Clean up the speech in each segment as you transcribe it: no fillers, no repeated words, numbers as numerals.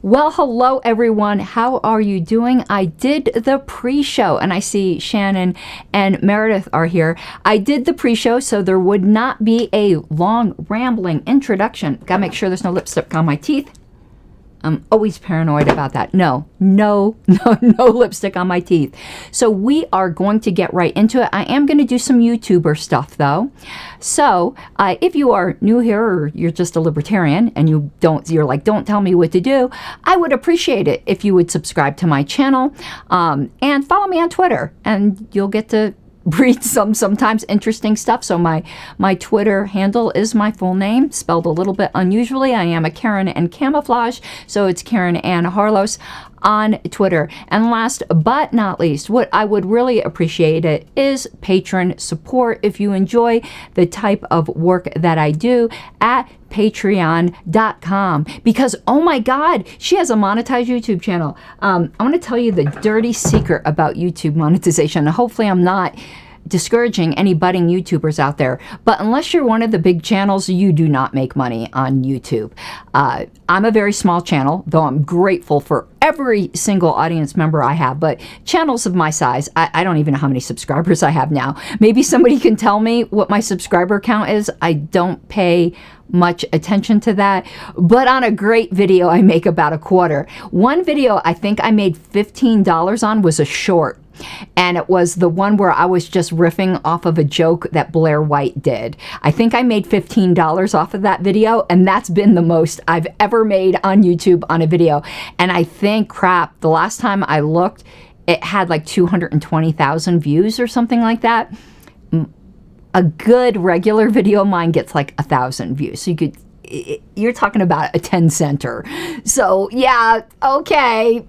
Well, hello everyone. How are you doing? I did the pre-show, and I see Shannon and Meredith are here. I did the pre-show, so there would not be a long, rambling introduction. Gotta make sure there's no lipstick on my teeth. I'm always paranoid about that. No lipstick on my teeth. So we are going to get right into it. I am going to do some YouTuber stuff though. So if you are new here or you're just a libertarian and you're like, don't tell me what to do, I would appreciate it if you would subscribe to my channel and follow me on Twitter, and you'll get to read sometimes interesting stuff. So my Twitter handle is my full name, spelled a little bit unusually. I am a Karen and camouflage, so it's Karen Ann Harlos on Twitter. And last but not least, what I would really appreciate it is patron support. If you enjoy the type of work that I do at patreon.com, because oh my god, she has a monetized YouTube channel. I want to tell you the dirty secret about YouTube monetization. Hopefully I'm not discouraging any budding YouTubers out there, but unless you're one of the big channels, you do not make money on YouTube. I'm a very small channel, though I'm grateful for every single audience member I have, but channels of my size, I don't even know how many subscribers I have now. Maybe somebody can tell me what my subscriber count is. I don't pay much attention to that, but on a great video I make about a quarter. One video I think I made $15 on was a short, and it was the one where I was just riffing off of a joke that Blair White did. I think I made $15 off of that video, and that's been the most I've ever made on YouTube on a video. And I think, crap, the last time I looked, it had like 220,000 views or something like that. A good regular video of mine gets like 1,000 views. So you're talking about a 10-center. So yeah, okay.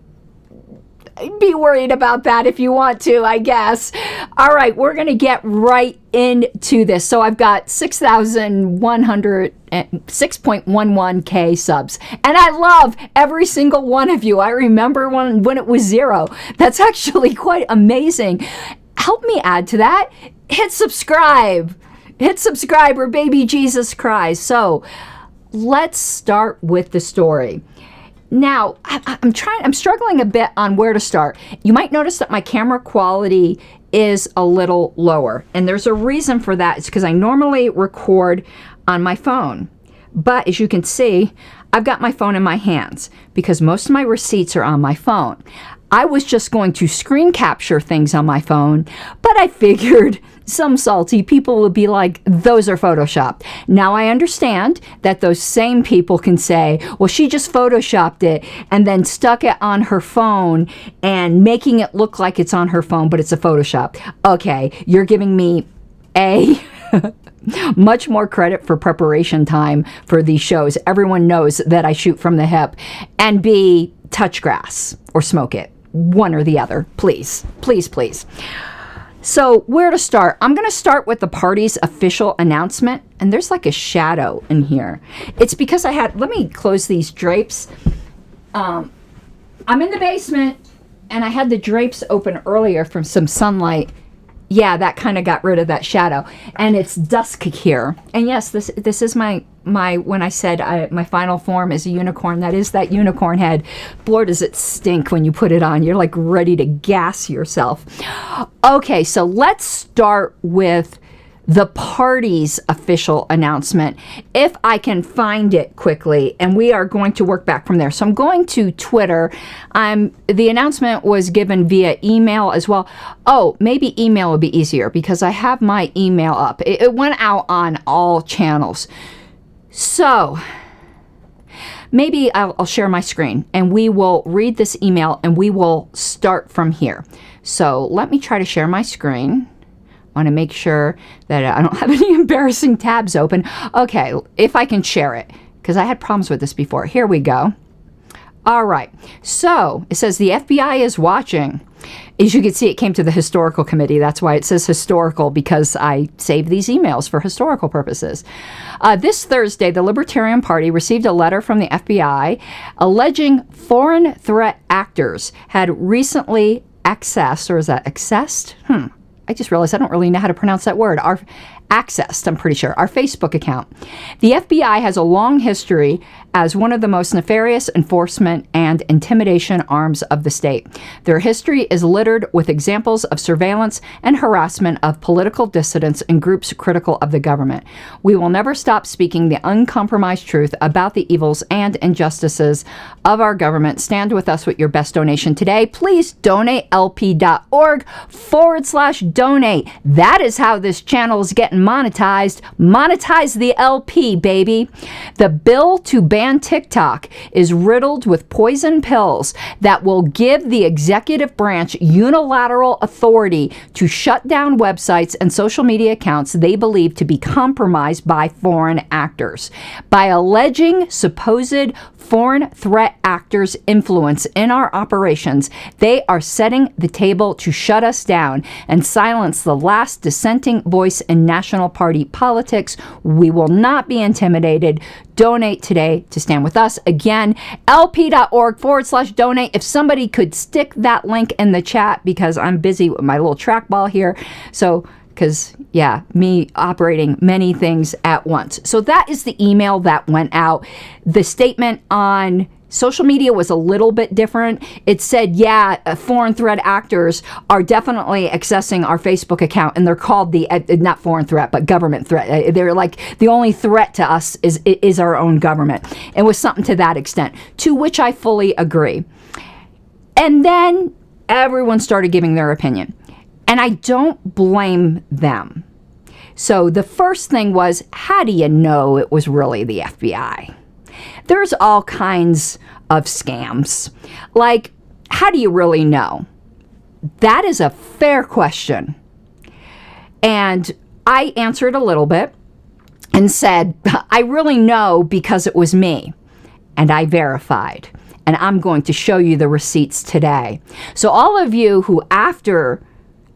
Be worried about that if you want to, I guess. All right, we're going to get right into this. So I've got 6.11K subs, and I love every single one of you. I remember when it was 0. That's actually quite amazing. Help me add to that. Hit subscribe, or baby Jesus cries. So let's start with the story. Now, I'm struggling a bit on where to start. You might notice that my camera quality is a little lower, and there's a reason for that. It's because I normally record on my phone, but as you can see, I've got my phone in my hands because most of my receipts are on my phone. I was just going to screen capture things on my phone, but I figured some salty people would be like, those are photoshopped. Now I understand that those same people can say, well, she just photoshopped it and then stuck it on her phone and making it look like it's on her phone, but it's a Photoshop. Okay, you're giving me much more credit for preparation time for these shows. Everyone knows that I shoot from the hip. And B, touch grass or smoke it. One or the other, please, please, please. So where to start? I'm going to start with the party's official announcement, and there's like a shadow in here. It's because let me close these drapes. I'm in the basement, and I had the drapes open earlier from some sunlight. Yeah, that kind of got rid of that shadow, and it's dusk here. And yes, this is my when I said my final form is a unicorn, that is that unicorn head. Boy, does it stink when you put it on. You're like ready to gas yourself. Okay, so let's start with the party's official announcement, if I can find it quickly, and we are going to work back from there. So I'm going to Twitter. The announcement was given via email as well. Oh, maybe email would be easier because I have my email up. It went out on all channels. So maybe I'll share my screen and we will read this email and we will start from here. So let me try to share my screen. I want to make sure that I don't have any embarrassing tabs open. Okay, if I can share it, because I had problems with this before. Here we go. All right, so it says the FBI is watching. As you can see, it came to the historical committee. That's why it says historical, because I saved these emails for historical purposes. This Thursday, the Libertarian Party received a letter from the FBI alleging foreign threat actors had recently accessed, or is that accessed? I just realized I don't really know how to pronounce that word. Accessed, I'm pretty sure, our Facebook account. The FBI has a long history as one of the most nefarious enforcement and intimidation arms of the state. Their history is littered with examples of surveillance and harassment of political dissidents and groups critical of the government. We will never stop speaking the uncompromised truth about the evils and injustices of our government. Stand with us with your best donation today. Please donate lp.org/donate. That is how this channel is getting monetized. Monetize the LP, baby. The bill to ban TikTok is riddled with poison pills that will give the executive branch unilateral authority to shut down websites and social media accounts they believe to be compromised by foreign actors. By alleging supposed foreign threat actors' influence in our operations, they are setting the table to shut us down and silence the last dissenting voice in National Party politics. We will not be intimidated. Donate today to stand with us. Again, lp.org/donate. If somebody could stick that link in the chat, because I'm busy with my little trackball here. So, because, yeah, me operating many things at once. So that is the email that went out. The statement on social media was a little bit different. It said, yeah, foreign threat actors are definitely accessing our Facebook account, and they're called the, not foreign threat, but government threat. They're like, the only threat to us is our own government. It was something to that extent, to which I fully agree. And then everyone started giving their opinion. And I don't blame them. So the first thing was, how do you know it was really the FBI? There's all kinds of scams. Like, how do you really know? That is a fair question. And I answered a little bit and said, I really know because it was me. And I verified. And I'm going to show you the receipts today. So all of you who, after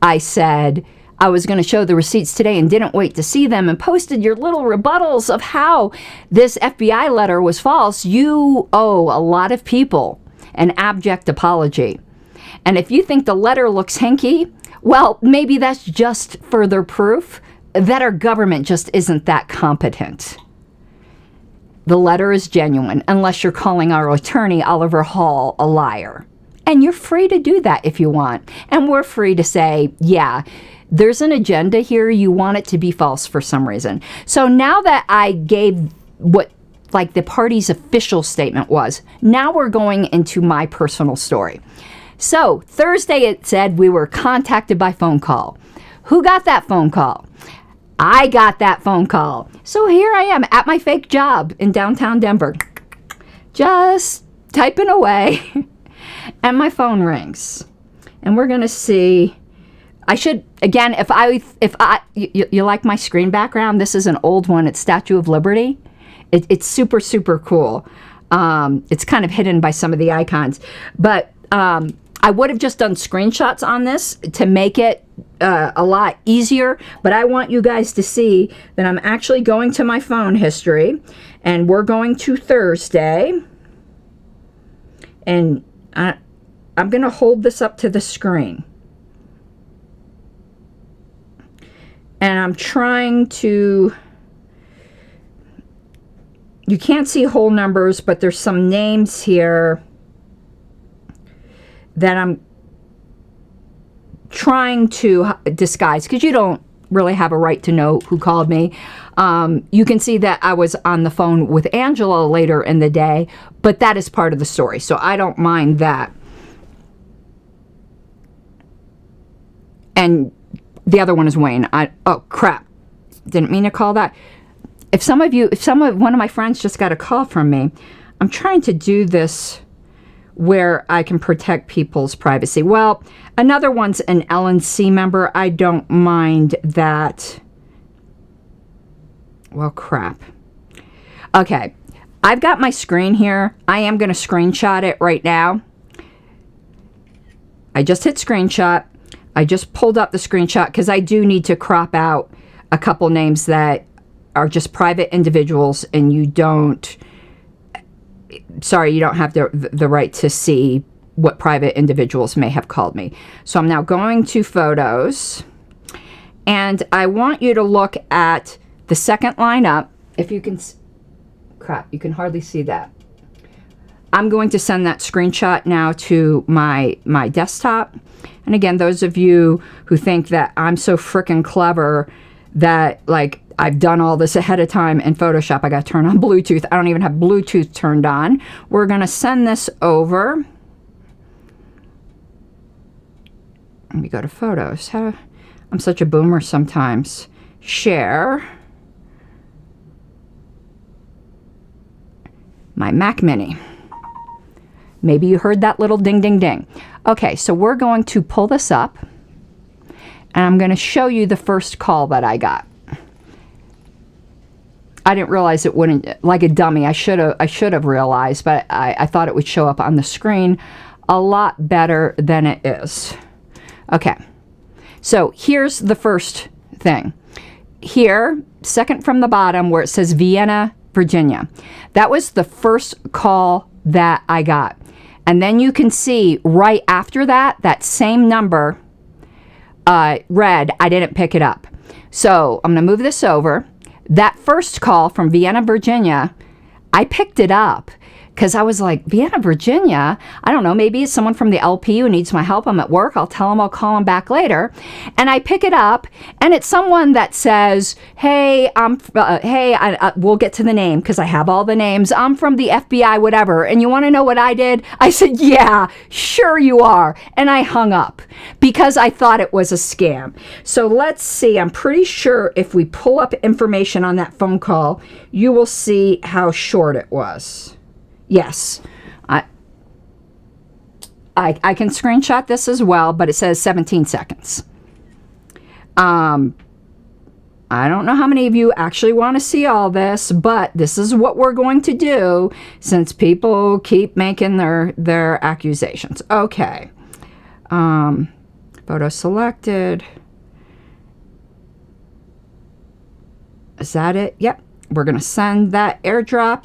I said I was going to show the receipts today and didn't wait to see them and posted your little rebuttals of how this FBI letter was false, you owe a lot of people an abject apology. And if you think the letter looks hinky, well, maybe that's just further proof that our government just isn't that competent. The letter is genuine, unless you're calling our attorney, Oliver Hall, a liar. And you're free to do that if you want. And we're free to say, yeah, there's an agenda here. You want it to be false for some reason. So now that I gave what like the party's official statement was, now we're going into my personal story. So Thursday it said we were contacted by phone call. Who got that phone call? I got that phone call. So here I am at my fake job in downtown Denver, just typing away. And my phone rings, and we're gonna see. I should again, if you like my screen background, this is an old one. It's Statue of Liberty. It's super cool. It's kind of hidden by some of the icons, but I would have just done screenshots on this to make it a lot easier. But I want you guys to see that I'm actually going to my phone history, and we're going to Thursday, and I'm going to hold this up to the screen. And I'm trying to... You can't see whole numbers, but there's some names here that I'm trying to disguise, because you don't really have a right to know who called me. You can see that I was on the phone with Angela later in the day, but that is part of the story, so I don't mind that. And the other one is Wayne. Oh crap, didn't mean to call that. If one of my friends just got a call from me, I'm trying to do this where I can protect people's privacy. Well, another one's an LNC member. I don't mind that. Well, crap. Okay, I've got my screen here. I am going to screenshot it right now. I just hit screenshot. I just pulled up the screenshot because I do need to crop out a couple names that are just private individuals, and you don't... Sorry, you don't have the right to see what private individuals may have called me. So I'm now going to photos, And I want you to look at the second line up. If you can, crap, you can hardly see that. I'm going to send that screenshot now to my desktop. And again, those of you who think that I'm so freaking clever that like I've done all this ahead of time in Photoshop, I got to turn on Bluetooth. I don't even have Bluetooth turned on. We're going to send this over. Let me go to photos. I'm such a boomer sometimes. Share. My Mac Mini. Maybe you heard that little ding, ding, ding. Okay, so we're going to pull this up, and I'm going to show you the first call that I got. I didn't realize it wouldn't, like a dummy. I should have realized, but I thought it would show up on the screen a lot better than it is. Okay, so here's the first thing. Here, second from the bottom where it says Vienna, Virginia. That was the first call that I got. And then you can see right after that, that same number, red, I didn't pick it up. So I'm going to move this over. That first call from Vienna, Virginia, I picked it up because I was like, Vienna, Virginia? I don't know, maybe it's someone from the LP who needs my help. I'm at work. I'll tell them I'll call them back later. And I pick it up, and it's someone that says, hey, we'll get to the name because I have all the names. I'm from the FBI, whatever. And you want to know what I did? I said, yeah, sure you are. And I hung up because I thought it was a scam. So let's see. I'm pretty sure if we pull up information on that phone call, you will see how short it was. Yes, I can screenshot this as well, but it says 17 seconds. I don't know how many of you actually want to see all this, but this is what we're going to do since people keep making their accusations. Okay. Photo selected. Is that it? Yep. We're going to send that airdrop.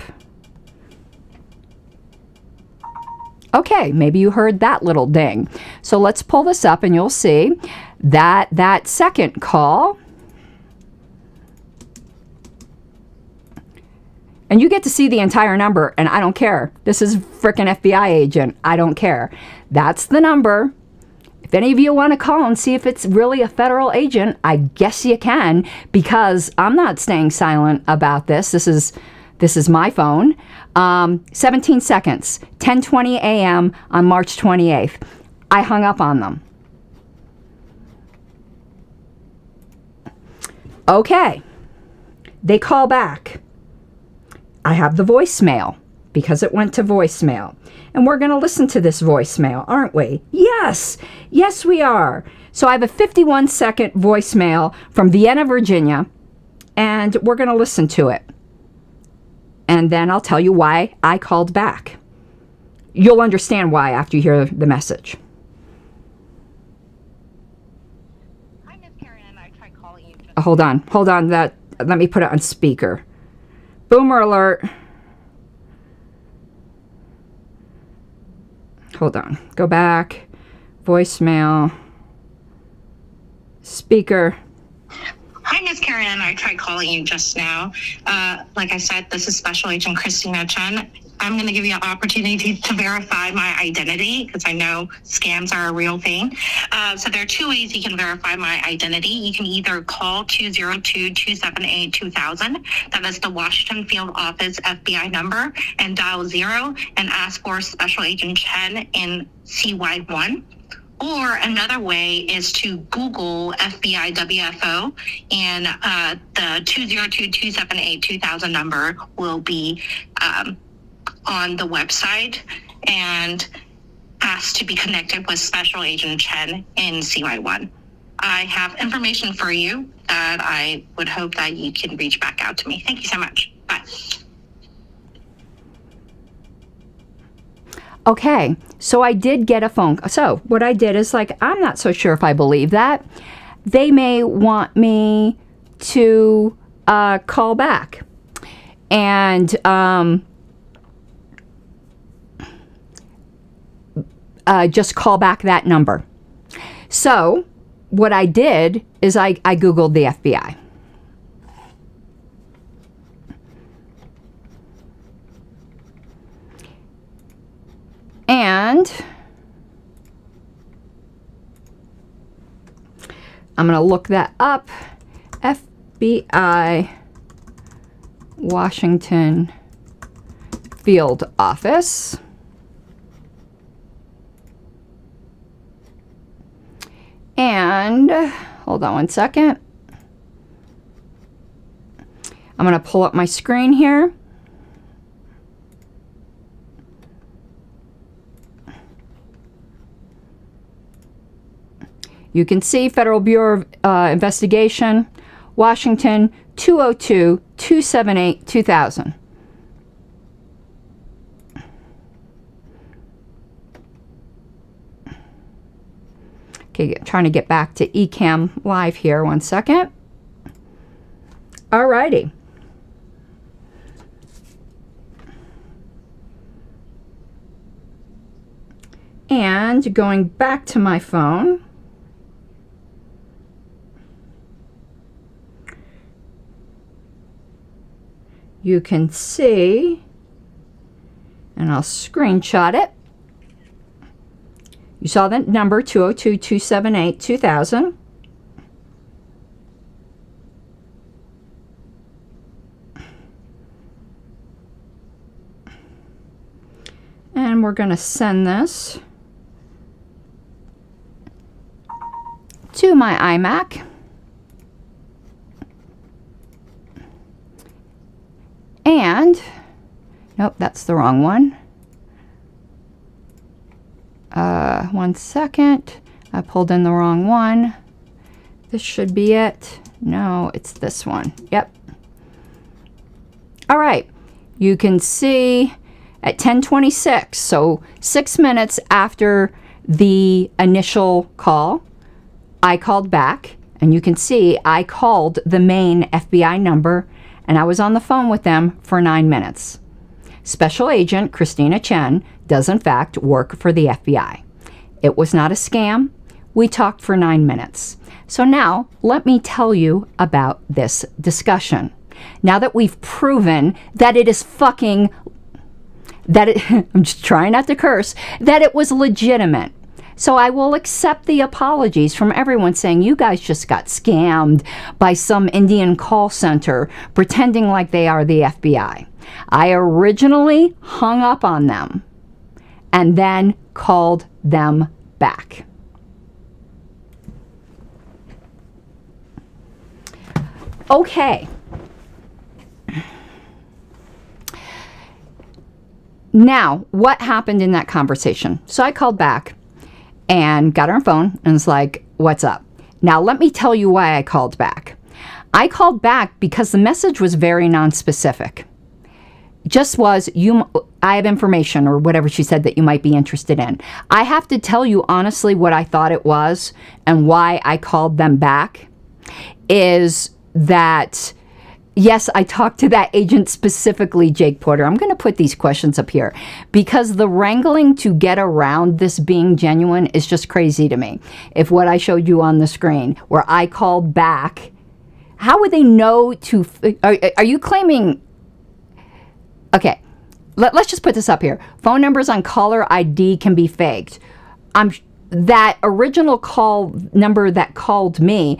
Okay, maybe you heard that little ding. So let's pull this up and you'll see that that second call, and you get to see the entire number, and I don't care. This is frickin' FBI agent. I don't care. That's the number. If any of you want to call and see if it's really a federal agent, I guess you can, because I'm not staying silent about this. This is my phone. 17 seconds, 10:20 a.m. on March 28th. I hung up on them. Okay. They call back. I have the voicemail because it went to voicemail. And we're going to listen to this voicemail, aren't we? Yes. Yes, we are. So I have a 51-second voicemail from Vienna, Virginia, and we're going to listen to it. And then I'll tell you why I called back. You'll understand why after you hear the message. Hi, Miss Karen. I tried calling you. Hold on. Let me put it on speaker. Boomer alert. Hold on. Go back. Voicemail. Speaker. Hi, Miss Karen. I tried calling you just now. Like I said, this is Special Agent Christina Chen. I'm going to give you an opportunity to verify my identity because I know scams are a real thing. So there are two ways you can verify my identity. You can either call 202-278-2000. That is the Washington Field Office FBI number, and dial 0 and ask for Special Agent Chen in CY1. Or another way is to Google FBI WFO, and the 202-278-2000 number will be on the website, and ask to be connected with Special Agent Chen in CY1. I have information for you that I would hope that you can reach back out to me. Thank you so much. Bye. Okay, so I did get a phone call. So what I did is, like, I'm not so sure if I believe that. They may want me to call back. And just call back that number. So what I did is I Googled the FBI. And I'm going to look that up. FBI Washington Field Office. And hold on one second. I'm going to pull up my screen here. You can see Federal Bureau of Investigation, Washington, 202-278-2000. Okay, trying to get back to eCam Live here. One second. Alrighty. And going back to my phone. You can see, and I'll screenshot it. You saw the number 202-278-2000. And we're going to send this to my iMac. And, nope, that's the wrong one. One second. I pulled in the wrong one. This should be it. No, it's this one. Yep. All right. You can see at 10:26, so 6 minutes after the initial call, I called back, and you can see I called the main FBI number, and I was on the phone with them for 9 minutes. Special Agent Christina Chen does in fact work for the FBI. It was not a scam. We talked for 9 minutes. So now let me tell you about this discussion. Now that we've proven that it is fucking, I'm just trying not to curse, that it was legitimate. So I will accept the apologies from everyone saying you guys just got scammed by some Indian call center pretending like they are the FBI. I originally hung up on them and then called them back. Okay. Now, what happened in that conversation? So I called back and got her on phone and was like, what's up? Now, let me tell you why I called back. I called back because the message was very nonspecific. Just was, I have information or whatever she said that you might be interested in. I have to tell you honestly what I thought it was and why I called them back is that, yes, I talked to that agent specifically, Jake Porter. I'm going to put these questions up here because the wrangling to get around this being genuine is just crazy to me. If what I showed you on the screen where I called back, how would they know to, are you claiming, okay, let's just put this up here. Phone numbers on caller ID can be faked. That original call number that called me,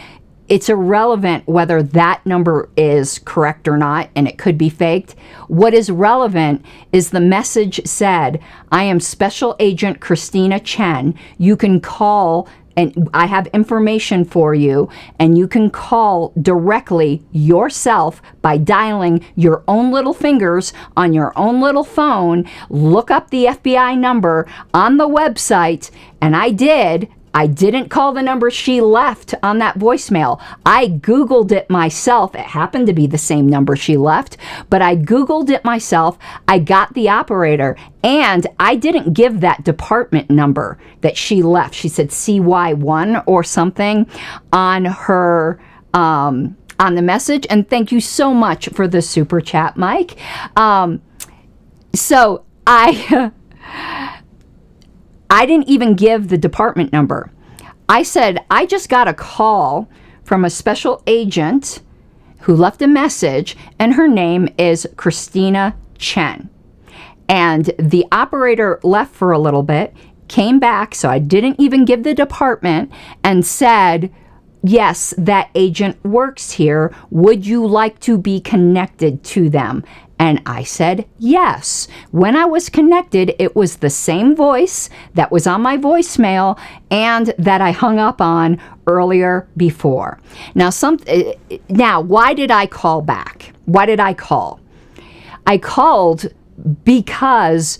it's irrelevant whether that number is correct or not, and it could be faked. What is relevant is the message said, I am Special Agent Christina Chen. You can call, and I have information for you, and you can call directly yourself by dialing your own little fingers on your own little phone, look up the FBI number on the website, and I did. I didn't call the number she left on that voicemail. I Googled it myself. It happened to be the same number she left, but I Googled it myself. I got the operator, and I didn't give that department number that she left. She said CY1 or something on her, on the message. And thank you so much for the super chat, Mike. So I didn't even give the department number. I said, I just got a call from a special agent who left a message, and her name is Christina Chen. And the operator left for a little bit, came back, so I didn't even give the department, and said, yes, that agent works here. Would you like to be connected to them? And I said, yes. When I was connected, it was the same voice that was on my voicemail and that I hung up on earlier before. Now, why did I call back? Why did I call? I called because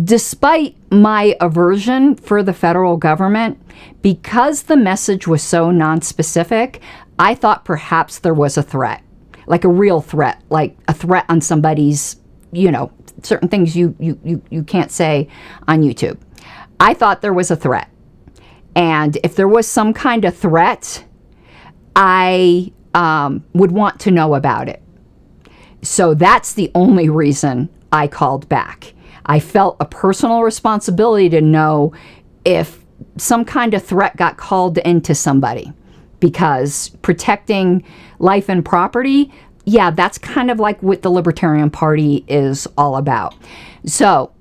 despite my aversion for the federal government, because the message was so nonspecific, I thought perhaps there was a threat. Like a real threat, like a threat on somebody's, certain things you can't say on YouTube. I thought there was a threat. And if there was some kind of threat, I would want to know about it. So that's the only reason I called back. I felt a personal responsibility to know if some kind of threat got called into somebody. Because protecting life and property, yeah, that's kind of like what the Libertarian Party is all about. So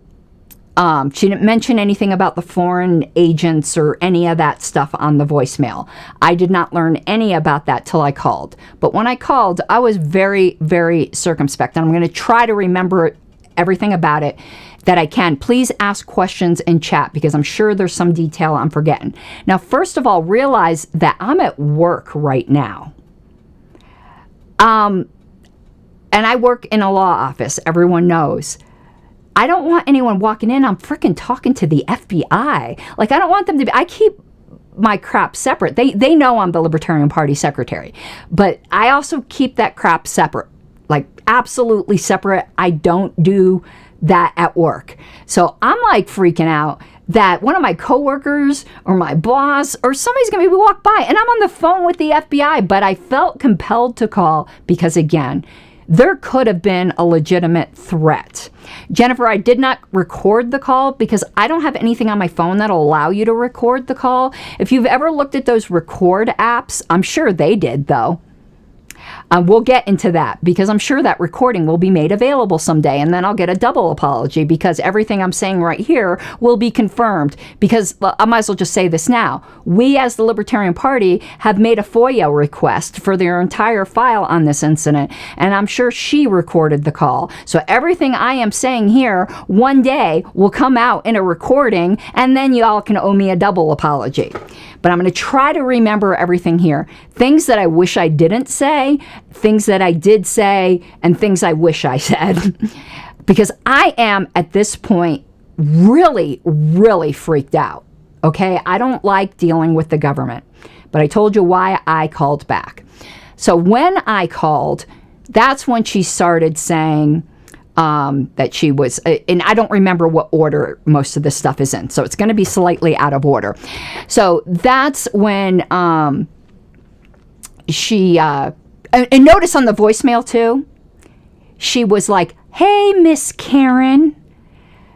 she didn't mention anything about the foreign agents or any of that stuff on the voicemail. I did not learn any about that till I called. But when I called, I was very, very circumspect. And I'm going to try to remember everything about it that I can. Please ask questions in chat because I'm sure there's some detail I'm forgetting. Now, first of all, realize that I'm at work right now. And I work in a law office. Everyone knows. I don't want anyone walking in. I'm freaking talking to the FBI. Like, I don't want them to be. I keep my crap separate. They know I'm the Libertarian Party secretary. But I also keep that crap separate. Like, absolutely separate. I don't do that at work. So I'm like freaking out that one of my coworkers or my boss or somebody's going to walk by and I'm on the phone with the FBI, but I felt compelled to call because, again, there could have been a legitimate threat. Jennifer, I did not record the call because I don't have anything on my phone that'll allow you to record the call. If you've ever looked at those record apps, I'm sure they did, though. We'll get into that because I'm sure that recording will be made available someday, and then I'll get a double apology because everything I'm saying right here will be confirmed because I might as well just say this now. We as the Libertarian Party have made a FOIA request for their entire file on this incident, and I'm sure she recorded the call. So everything I am saying here one day will come out in a recording, and then you all can owe me a double apology. But I'm going to try to remember everything here. Things that I wish I didn't say, things that I did say, and things I wish I said. Because I am, at this point, really, really freaked out. Okay? I don't like dealing with the government. But I told you why I called back. So when I called, that's when she started saying that she was, and I don't remember what order most of this stuff is in, so it's going to be slightly out of order. So that's when she, and notice on the voicemail too, she was like, "Hey, Miss Karen,"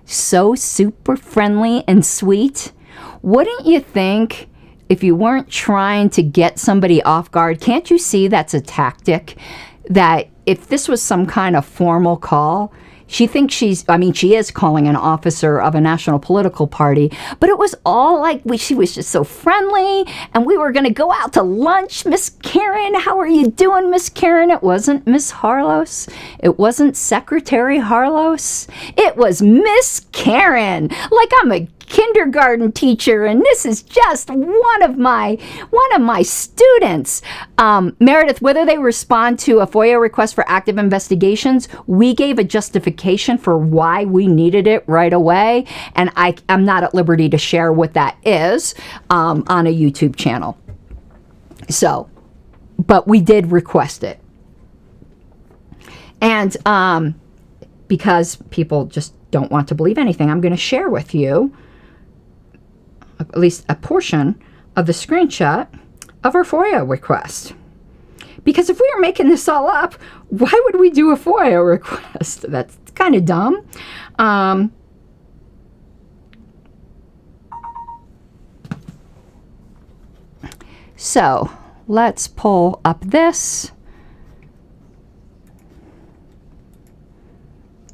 so super friendly and sweet. Wouldn't you think if you weren't trying to get somebody off guard, can't you see that's a tactic? That if this was some kind of formal call, she thinks she is calling an officer of a national political party, but it was all like she was just so friendly, and we were going to go out to lunch. Miss Karen, how are you doing, Miss Karen? It wasn't Miss Harlos. It wasn't Secretary Harlos. It was Miss Karen. Like I'm a kindergarten teacher, and this is just one of my students. Meredith, whether they respond to a FOIA request for active investigations, we gave a justification for why we needed it right away, and I'm not at liberty to share what that is on a YouTube channel. So, but we did request it. And because people just don't want to believe anything, I'm going to share with you at least a portion of the screenshot of our FOIA request. Because if we were making this all up, why would we do a FOIA request? That's kind of dumb. So let's pull up this.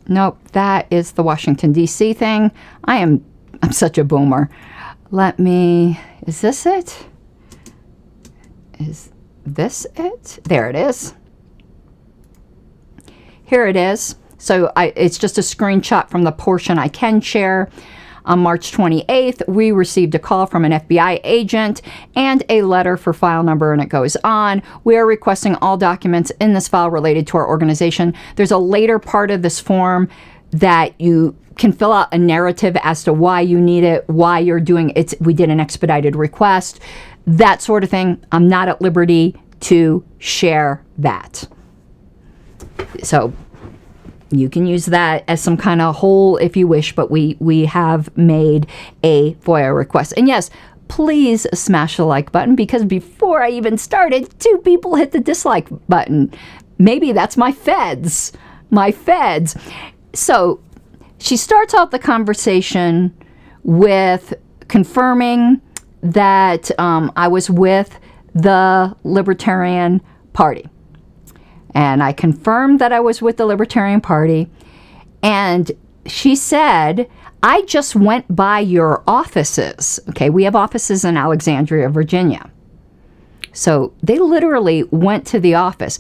Nope, that is the Washington, D.C. thing. I'm such a boomer. Is this it? Is this it? There it is. Here it is. So it's just a screenshot from the portion I can share. On March 28th, we received a call from an FBI agent and a letter for file number, and it goes on. We are requesting all documents in this file related to our organization. There's a later part of this form that you can fill out a narrative as to why you need it, why you're doing it. We did an expedited request, that sort of thing. I'm not at liberty to share that. So you can use that as some kind of hole if you wish, but we have made a FOIA request. And yes, please smash the like button, because before I even started, 2 people hit the dislike button. Maybe that's my feds. My feds. So she starts out the conversation with confirming that I was with the Libertarian Party. And I confirmed that I was with the Libertarian Party. And she said, I just went by your offices. Okay, we have offices in Alexandria, Virginia. So they literally went to the office.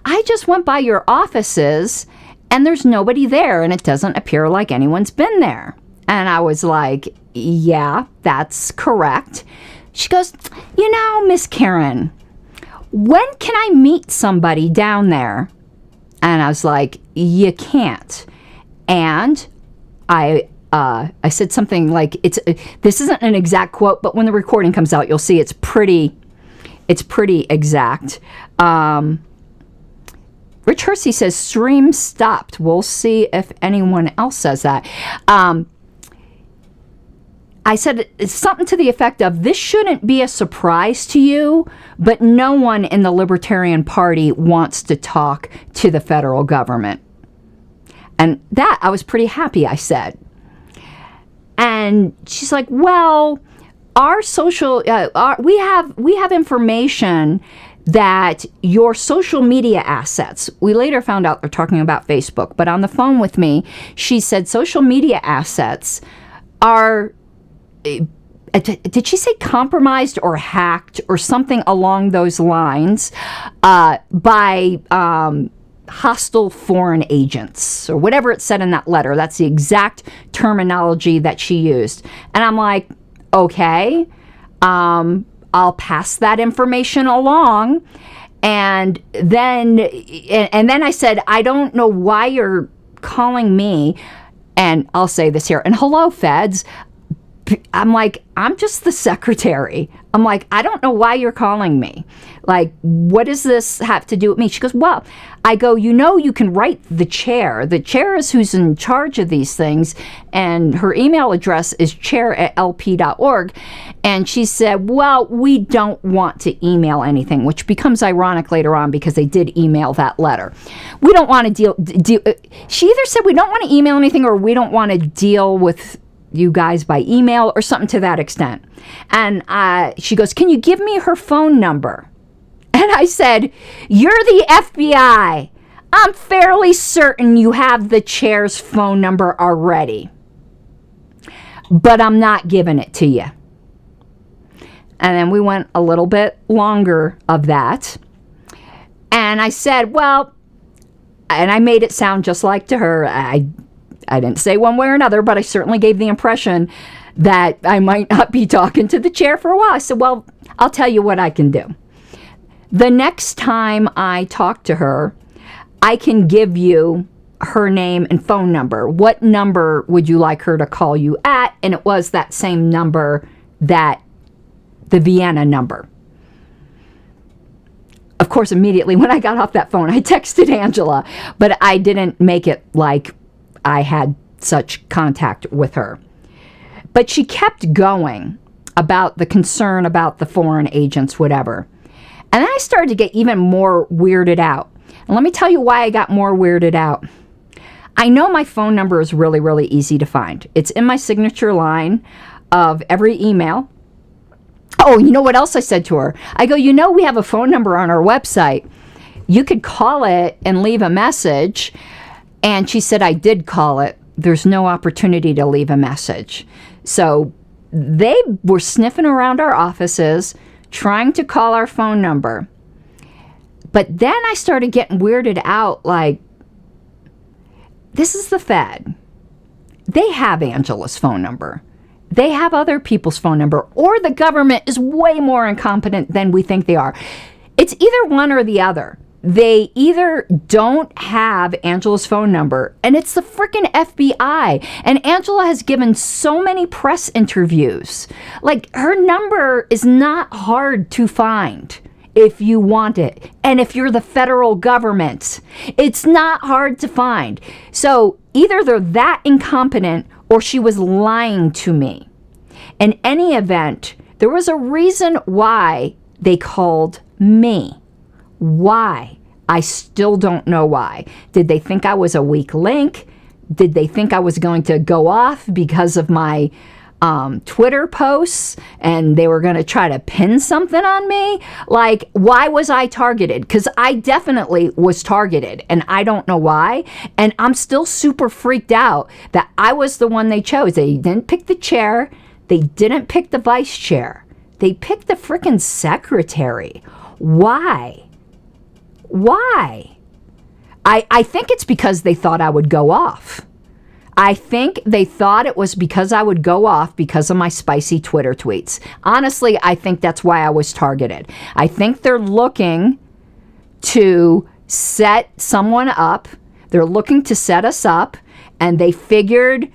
I just went by your offices and there's nobody there, and it doesn't appear like anyone's been there. And I was like, yeah, that's correct. She goes, you know, Miss Karen, when can I meet somebody down there? And I was like, you can't. And I said something like, this isn't an exact quote, but when the recording comes out, you'll see it's pretty exact. Rich Hersey says, stream stopped. We'll see if anyone else says that. I said something to the effect of, this shouldn't be a surprise to you, but no one in the Libertarian Party wants to talk to the federal government. And that I was pretty happy, I said. And she's like, well, our social, we have information that your social media assets, we later found out they're talking about Facebook, but on the phone with me, she said social media assets are, did she say compromised or hacked or something along those lines, by hostile foreign agents or whatever it said in that letter. That's the exact terminology that she used. And I'm like, okay, I'll pass that information along. And then I said, I don't know why you're calling me. And I'll say this here. And hello, feds. I'm like, I'm just the secretary. I'm like, I don't know why you're calling me. Like, what does this have to do with me? She goes, well, I go, you know, you can write the chair. The chair is who's in charge of these things. And her email address is chair@lp.org. And she said, well, we don't want to email anything, which becomes ironic later on because they did email that letter. We don't want to deal. She either said we don't want to email anything or we don't want to deal with you guys by email or something to that extent. And she goes, can you give me her phone number? And I said, you're the FBI. I'm fairly certain you have the chair's phone number already. But I'm not giving it to you. And then we went a little bit longer of that. And I said, well, and I made it sound just like to her. I didn't say one way or another, but I certainly gave the impression that I might not be talking to the chair for a while. I said, well, I'll tell you what I can do. The next time I talk to her, I can give you her name and phone number. What number would you like her to call you at? And it was that same number, that the Vienna number. Of course, immediately when I got off that phone, I texted Angela, but I didn't make it like I had such contact with her. But she kept going about the concern about the foreign agents, whatever. And then I started to get even more weirded out. And let me tell you why I got more weirded out. I know my phone number is really, really easy to find. It's in my signature line of every email. Oh, you know what else I said to her? I go, you know, we have a phone number on our website. You could call it and leave a message. And she said, I did call it. There's no opportunity to leave a message. So they were sniffing around our offices, trying to call our phone number. But then I started getting weirded out, like, this is the Fed. They have Angela's phone number. They have other people's phone number, or the government is way more incompetent than we think they are. It's either one or the other. They either don't have Angela's phone number, and it's the freaking FBI. And Angela has given so many press interviews. Like, her number is not hard to find if you want it. And if you're the federal government, it's not hard to find. So either they're that incompetent or she was lying to me. In any event, there was a reason why they called me. Why? I still don't know why. Did they think I was a weak link? Did they think I was going to go off because of my Twitter posts and they were going to try to pin something on me? Like, why was I targeted? Because I definitely was targeted and I don't know why. And I'm still super freaked out that I was the one they chose. They didn't pick the chair. They didn't pick the vice chair. They picked the frickin' secretary. Why? Why? I think it's because they thought I would go off. I think they thought it was because I would go off because of my spicy Twitter tweets. Honestly, I think that's why I was targeted. I think they're looking to set someone up. They're looking to set us up, and they figured,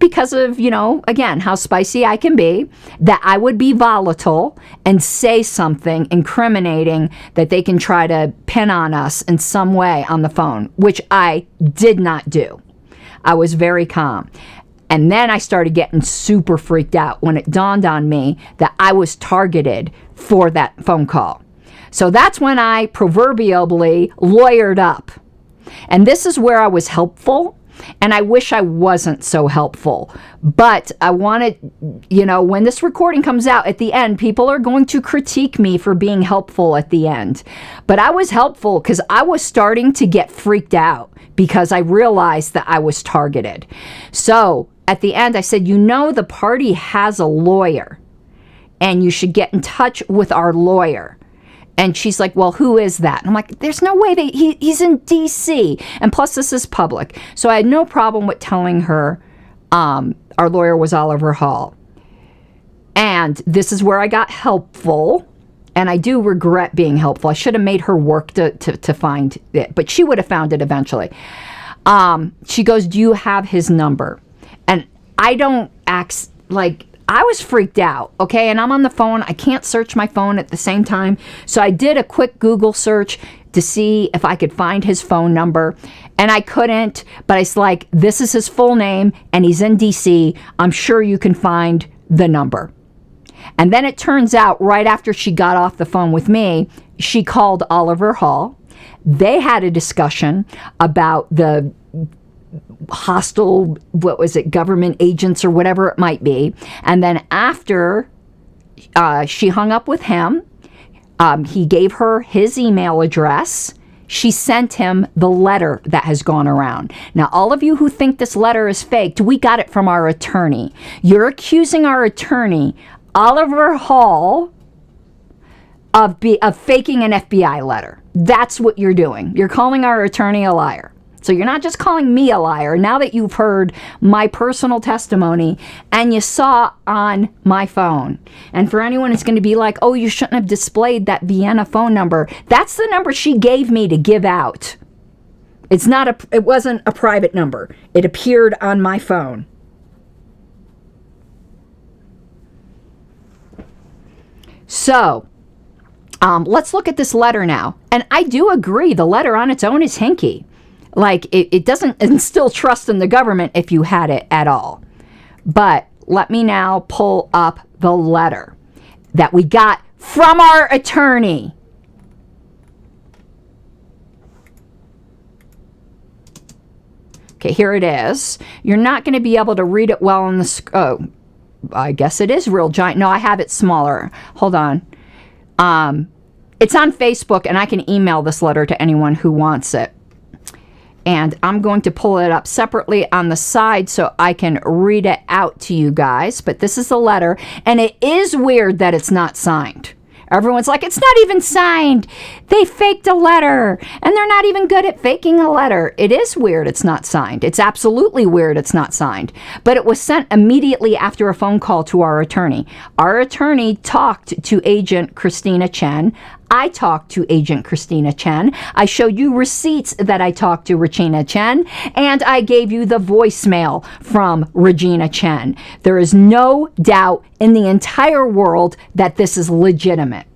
because of, you know, again, how spicy I can be, that I would be volatile and say something incriminating that they can try to pin on us in some way on the phone, which I did not do. I was very calm. And then I started getting super freaked out when it dawned on me that I was targeted for that phone call. So that's when I proverbially lawyered up. And this is where I was helpful. And I wish I wasn't so helpful. But I wanted, you know, when this recording comes out at the end, people are going to critique me for being helpful at the end. But I was helpful because I was starting to get freaked out because I realized that I was targeted. So at the end, I said, you know, the party has a lawyer and you should get in touch with our lawyer. And she's like, well, who is that? And I'm like, there's no way that he's in D.C. And plus, this is public. So I had no problem with telling her our lawyer was Oliver Hall. And this is where I got helpful. And I do regret being helpful. I should have made her work to find it. But she would have found it eventually. She goes, do you have his number? And I don't act like... I was freaked out, okay? And I'm on the phone. I can't search my phone at the same time. So I did a quick Google search to see if I could find his phone number. And I couldn't, but it's like, this is his full name, and he's in D.C. I'm sure you can find the number. And then it turns out, right after she got off the phone with me, she called Oliver Hall. They had a discussion about the hostile, what was it, government agents or whatever it might be. And then after she hung up with him, he gave her his email address. She sent him the letter that has gone around. Now, all of you who think this letter is faked, we got it from our attorney. You're accusing our attorney, Oliver Hall, of faking an FBI letter. That's what you're doing. You're calling our attorney a liar. So you're not just calling me a liar. Now that you've heard my personal testimony and you saw on my phone. And for anyone who's going to be like, oh, you shouldn't have displayed that Vienna phone number. That's the number she gave me to give out. It wasn't a private number. It appeared on my phone. So let's look at this letter now. And I do agree, the letter on its own is hinky. Like, it doesn't instill trust in the government if you had it at all. But let me now pull up the letter that we got from our attorney. Okay, here it is. You're not going to be able to read it well on the I guess it is real giant. No, I have it smaller. Hold on. It's on Facebook, and I can email this letter to anyone who wants it. And I'm going to pull it up separately on the side so I can read it out to you guys. But this is the letter, and it is weird that it's not signed. Everyone's like, it's not even signed. They faked a letter, and they're not even good at faking a letter. It is weird it's not signed. It's absolutely weird it's not signed. But it was sent immediately after a phone call to our attorney. Our attorney talked to Agent Christina Chen. I talked to Agent Christina Chen. I showed you receipts that I talked to Regina Chen, and I gave you the voicemail from Regina Chen. There is no doubt in the entire world that this is legitimate.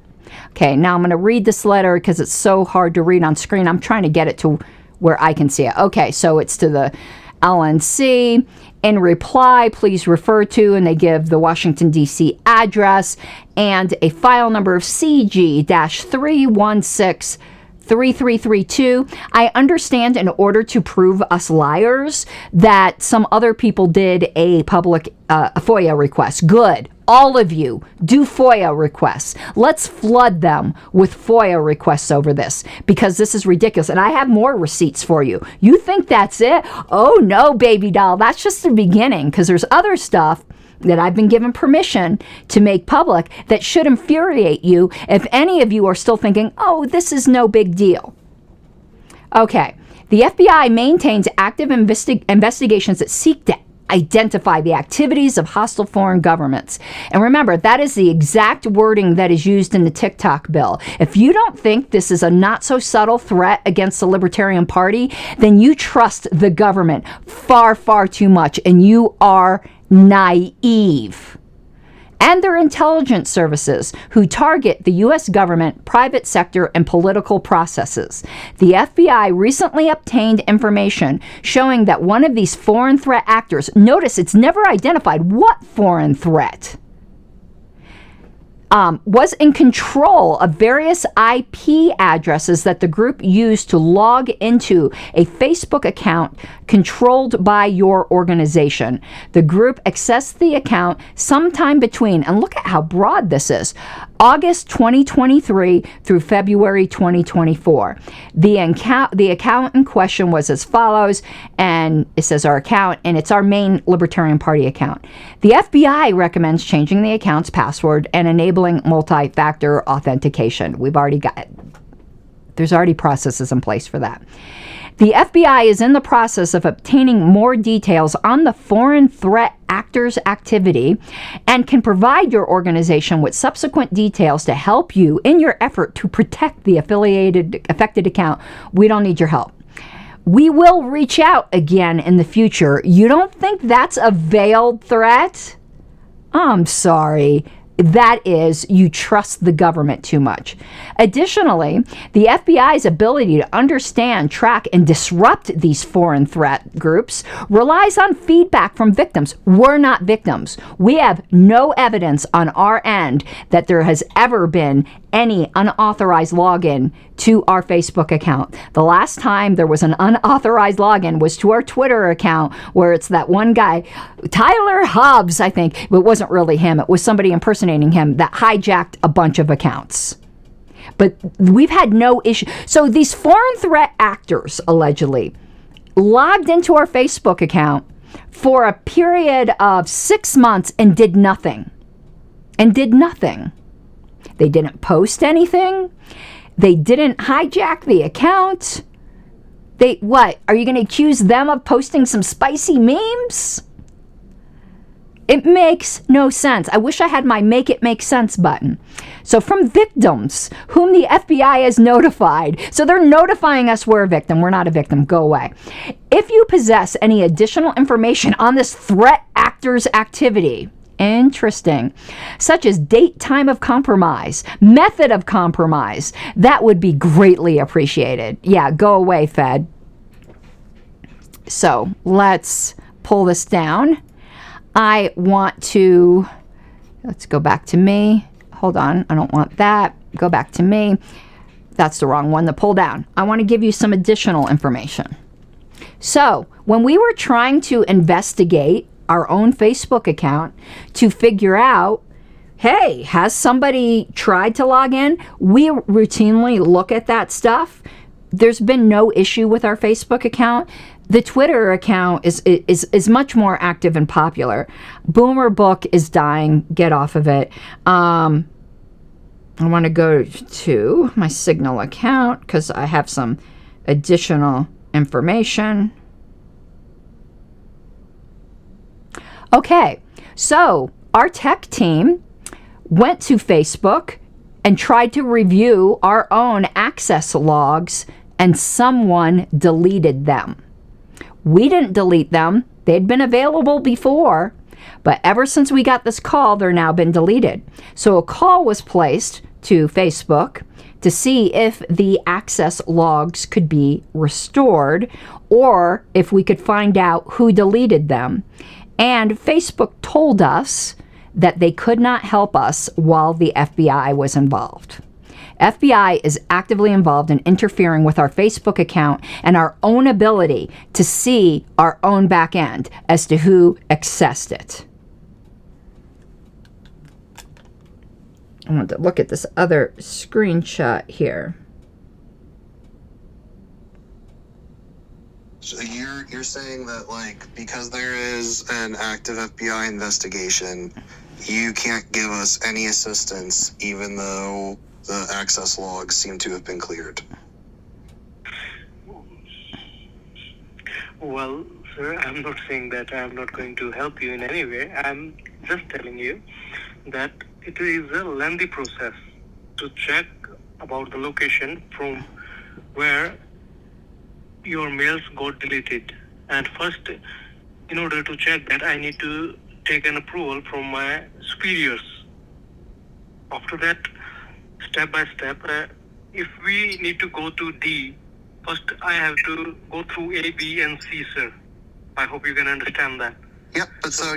Okay, now I'm going to read this letter because it's so hard to read on screen. I'm trying to get it to where I can see it. Okay, so it's to the LNC. In reply, please refer to, and they give the Washington, D.C. address and a file number of CG-316-3332. I understand in order to prove us liars that some other people did a public FOIA request. Good. All of you do FOIA requests. Let's flood them with FOIA requests over this because this is ridiculous. And I have more receipts for you. You think that's it? Oh no, baby doll. That's just the beginning because there's other stuff that I've been given permission to make public that should infuriate you if any of you are still thinking, oh, this is no big deal. Okay. The FBI maintains active investigations that seek to identify the activities of hostile foreign governments. And remember, that is the exact wording that is used in the TikTok bill. If you don't think this is a not so subtle threat against the Libertarian Party, then you trust the government far, far too much, and you are naive. And their intelligence services, who target the U.S. government, private sector, and political processes. The FBI recently obtained information showing that one of these foreign threat actors, notice it's never identified what foreign threat, was in control of various IP addresses that the group used to log into a Facebook account controlled by your organization. The group accessed the account sometime between, and look at how broad this is, August 2023 through February 2024. The account in question was as follows, and it says our account, and it's our main Libertarian Party account. The FBI recommends changing the account's password and enabling multi-factor authentication. There's already processes in place for that. The FBI is in the process of obtaining more details on the foreign threat actor's activity and can provide your organization with subsequent details to help you in your effort to protect the affected account. We don't need your help. We will reach out again in the future. You don't think that's a veiled threat? I'm sorry. That is, you trust the government too much. Additionally, the FBI's ability to understand, track, and disrupt these foreign threat groups relies on feedback from victims. We're not victims. We have no evidence on our end that there has ever been any unauthorized login to our Facebook account. The last time there was an unauthorized login was to our Twitter account, where it's that one guy, Tyler Hobbs, I think. It wasn't really him. It was somebody impersonating him that hijacked a bunch of accounts. But we've had no issue. So these foreign threat actors, allegedly, logged into our Facebook account for a period of 6 months and did nothing. They didn't post anything. They didn't hijack the account. What? Are you going to accuse them of posting some spicy memes? It makes no sense. I wish I had my Make It Make Sense button. So from victims whom the FBI has notified, so they're notifying us we're a victim. We're not a victim. Go away. If you possess any additional information on this threat actor's activity, interesting, such as date, time of compromise, method of compromise, that would be greatly appreciated. Yeah, go away, Fed. So let's pull this down. I want to, let's go back to me. Hold on, I don't want that. Go back to me. That's the wrong one to pull down. I want to give you some additional information. So when we were trying to investigate our own Facebook account to figure out, hey, has somebody tried to log in? We routinely look at that stuff. There's been no issue with our Facebook account. The Twitter account is much more active and popular. Boomer Book is dying. Get off of it. I want to go to my Signal account because I have some additional information. Okay, so our tech team went to Facebook and tried to review our own access logs, and someone deleted them. We didn't delete them. They'd been available before, but ever since we got this call, they're now been deleted. So a call was placed to Facebook to see if the access logs could be restored or if we could find out who deleted them. And Facebook told us that they could not help us while the FBI was involved. FBI is actively involved in interfering with our Facebook account and our own ability to see our own back end as to who accessed it. I want to look at this other screenshot here. So you're saying that, like, because there is an active FBI investigation, you can't give us any assistance even though the access logs seem to have been cleared? Well, sir, I'm not saying that I'm not going to help you in any way. I'm just telling you that it is a lengthy process to check about the location from where your mails got deleted. And first, in order to check that, I need to take an approval from my superiors. After that, step by step, if we need to go to D, first I have to go through A, B, and C, sir. I hope you can understand that. Yep, but so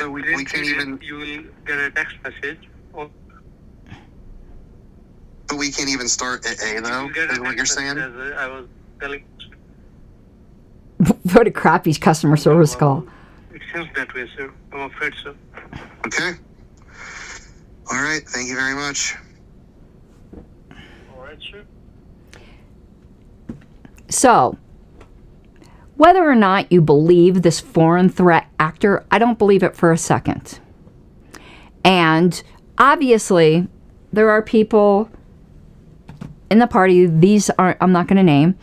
we can't even... You will get a text message. But we can't even start at A, though, is what you're saying? As I was telling... What a crappy customer service call. It seems that way, sir. I'm afraid so. Okay. All right, thank you very much. All right, sir. So, whether or not you believe this foreign threat actor, I don't believe it for a second. And obviously, there are people in the party, these aren't, I'm not going to name,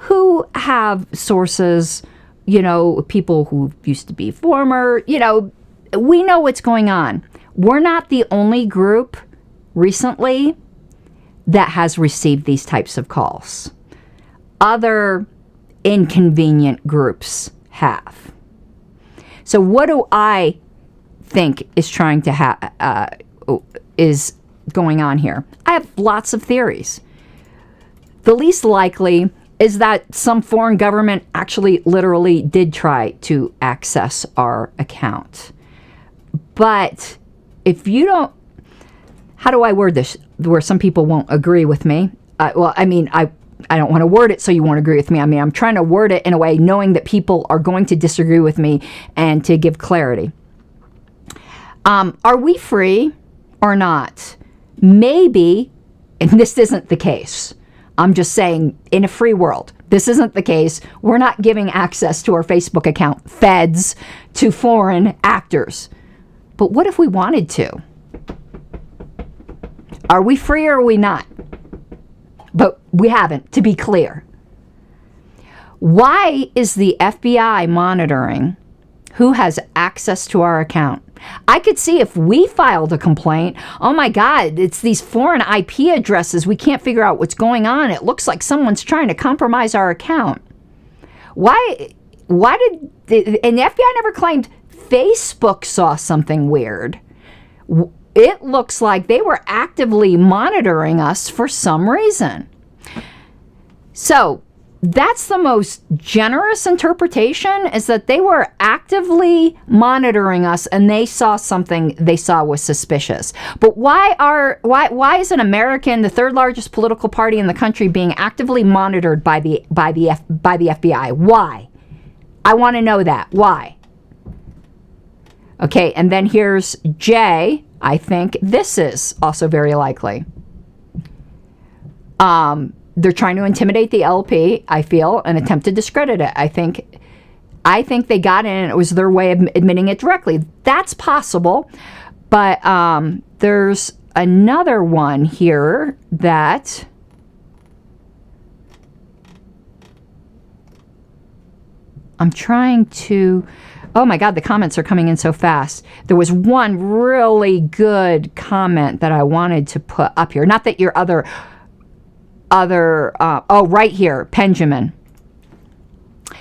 who have sources, you know, people who used to be former, you know, we know what's going on. We're not the only group recently that has received these types of calls. Other inconvenient groups have. So what do I think is trying to is going on here? I have lots of theories. The least likely is that some foreign government actually literally did try to access our account. But if you don't, how do I word this where some people won't agree with me? Well, I mean, I don't want to word it so you won't agree with me. I mean, I'm trying to word it in a way knowing that people are going to disagree with me and to give clarity. Are we free or not? Maybe, and this isn't the case. I'm just saying, in a free world, this isn't the case. We're not giving access to our Facebook account, feds, to foreign actors. But what if we wanted to? Are we free or are we not? But we haven't, to be clear. Why is the FBI monitoring who has access to our account? I could see if we filed a complaint, oh my God, it's these foreign IP addresses. We can't figure out what's going on. It looks like someone's trying to compromise our account. Why did, and the FBI never claimed Facebook saw something weird. It looks like they were actively monitoring us for some reason. So that's the most generous interpretation, is that they were actively monitoring us and they saw something they saw was suspicious. But why is an American, the third largest political party in the country, being actively monitored by the FBI? Why? I want to know that. Why? Okay, and then here's J. I think this is also very likely. They're trying to intimidate the LP, I feel, and attempt to discredit it. I think they got in and it was their way of admitting it directly. That's possible. But there's another one here that... I'm trying to... Oh my God, the comments are coming in so fast. There was one really good comment that I wanted to put up here. Not that your other... oh, right here, Benjamin.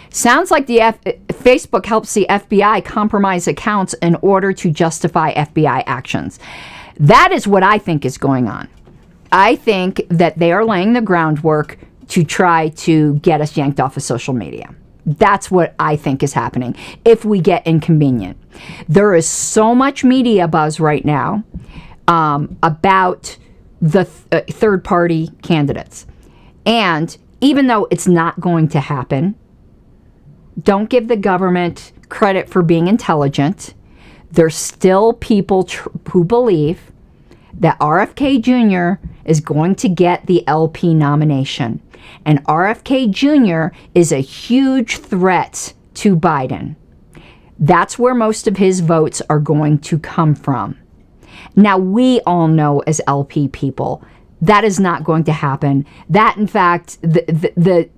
Sounds like the Facebook helps the FBI compromise accounts in order to justify FBI actions. That is what I think is going on. I think that they are laying the groundwork to try to get us yanked off of social media. That's what I think is happening if we get inconvenient. There is so much media buzz right now about the third-party candidates. And even though it's not going to happen, don't give the government credit for being intelligent. There's still people who believe that RFK Jr. is going to get the LP nomination. And RFK Jr. is a huge threat to Biden. That's where most of his votes are going to come from. Now, we all know as LP people, that is not going to happen. That, in fact, the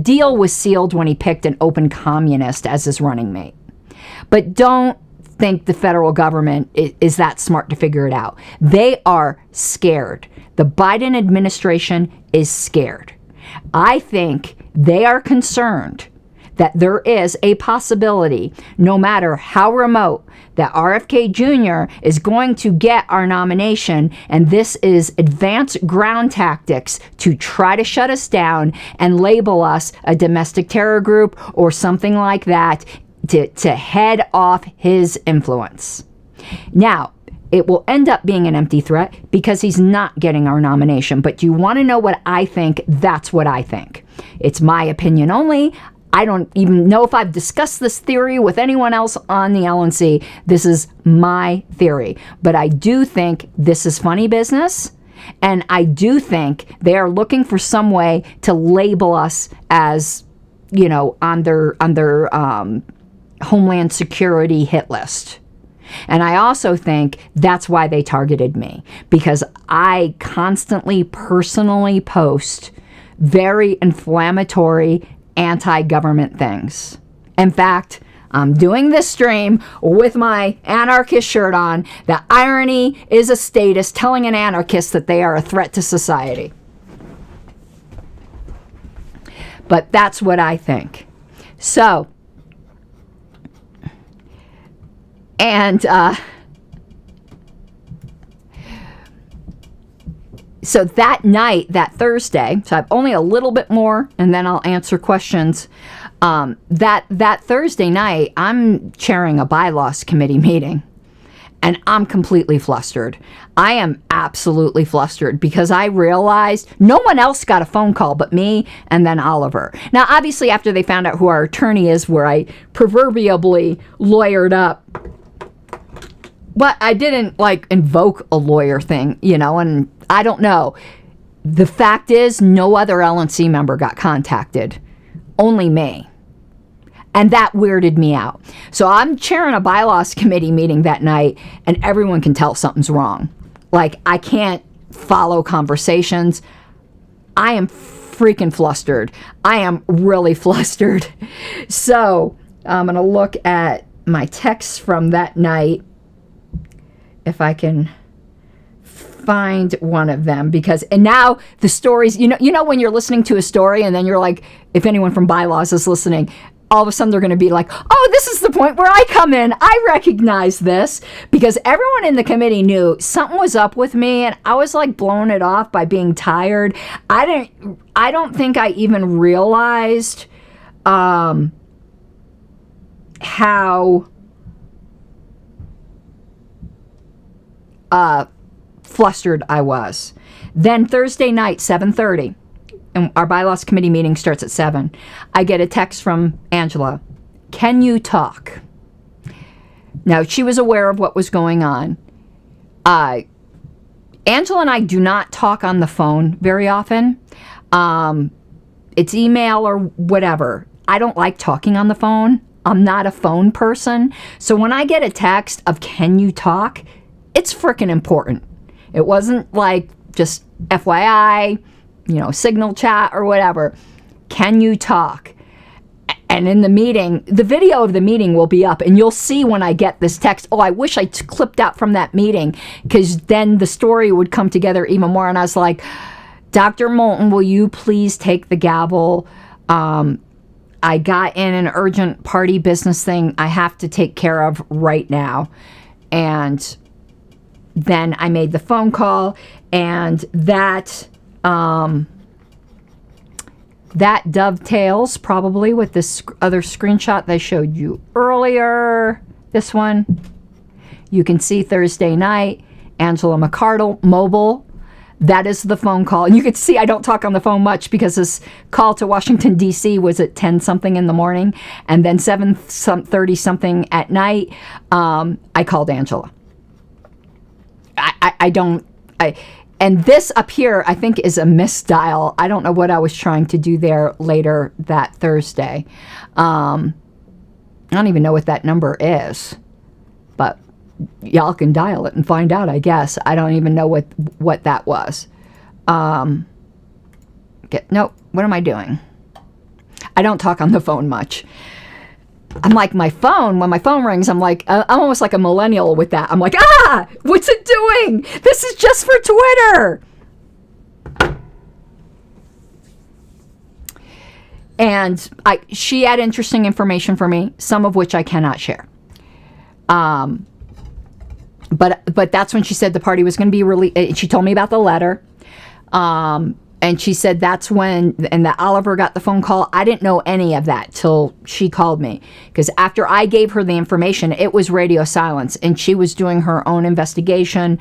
deal was sealed when he picked an open communist as his running mate. But don't think the federal government is that smart to figure it out. They are scared. The Biden administration is scared. I think they are concerned that there is a possibility, no matter how remote, that RFK Jr. is going to get our nomination, and this is advanced ground tactics to try to shut us down and label us a domestic terror group or something like that to head off his influence. Now, it will end up being an empty threat because he's not getting our nomination. But do you want to know what I think? That's what I think. It's my opinion only. I don't even know if I've discussed this theory with anyone else on the LNC. This is my theory. But I do think this is funny business. And I do think they are looking for some way to label us as, you know, on their Homeland Security hit list. And I also think that's why they targeted me, because I constantly personally post very inflammatory anti-government things. In fact, I'm doing this stream with my anarchist shirt on. The irony is a status telling an anarchist that they are a threat to society. But that's what I think. So, and so that night, that Thursday, so I have only a little bit more, and then I'll answer questions. That Thursday night, I'm chairing a bylaws committee meeting, and I'm completely flustered. I am absolutely flustered because I realized no one else got a phone call but me and then Oliver. Now, obviously, after they found out who our attorney is, where I proverbially lawyered up, but I didn't, like, invoke a lawyer thing, you know, and I don't know. The fact is, no other LNC member got contacted. Only me. And that weirded me out. So I'm chairing a bylaws committee meeting that night, and everyone can tell something's wrong. Like, I can't follow conversations. I am freaking flustered. I am really flustered. So I'm going to look at my texts from that night, if I can find one of them, because, and now the stories, you know when you're listening to a story and then you're like, if anyone from bylaws is listening, all of a sudden they're going to be like, oh, this is the point where I come in. I recognize this, because everyone in the committee knew something was up with me, and I was like blowing it off by being tired. I don't think I even realized how flustered I was. Then Thursday night, 7:30, and our bylaws committee meeting starts at 7. I get a text from Angela. Can you talk? Now, she was aware of what was going on. Angela and I do not talk on the phone very often. It's email or whatever. I don't like talking on the phone. I'm not a phone person. So when I get a text of, can you talk? It's freaking important. It wasn't like just FYI, signal chat or whatever. Can you talk? And in the meeting, the video of the meeting will be up, and you'll see when I get this text, I wish I clipped out from that meeting, because then the story would come together even more. And I was like, Dr. Moulton, will you please take the gavel? I got in an urgent party business thing I have to take care of right now. And then I made the phone call, and that dovetails probably with this other screenshot that I showed you earlier. This one. You can see Thursday night, Angela McCardle, mobile. That is the phone call. And you can see I don't talk on the phone much, because this call to Washington, D.C. was at 10-something in the morning. And then 7:30-something at night, I called Angela. And this up here, I think, is a misdial. I don't know what I was trying to do there later that Thursday. I don't even know what that number is. But y'all can dial it and find out, I guess. I don't even know what that was. Nope. What am I doing? I don't talk on the phone much. I'm like, my phone, when my phone rings, I'm like, I'm almost like a millennial with that. I'm like, what's it doing? This is just for Twitter. And she had interesting information for me, some of which I cannot share. But that's when she said the party was going to be released. She told me about the letter. And she said that's when, and that Oliver got the phone call. I didn't know any of that till she called me. Because after I gave her the information, it was radio silence. And she was doing her own investigation.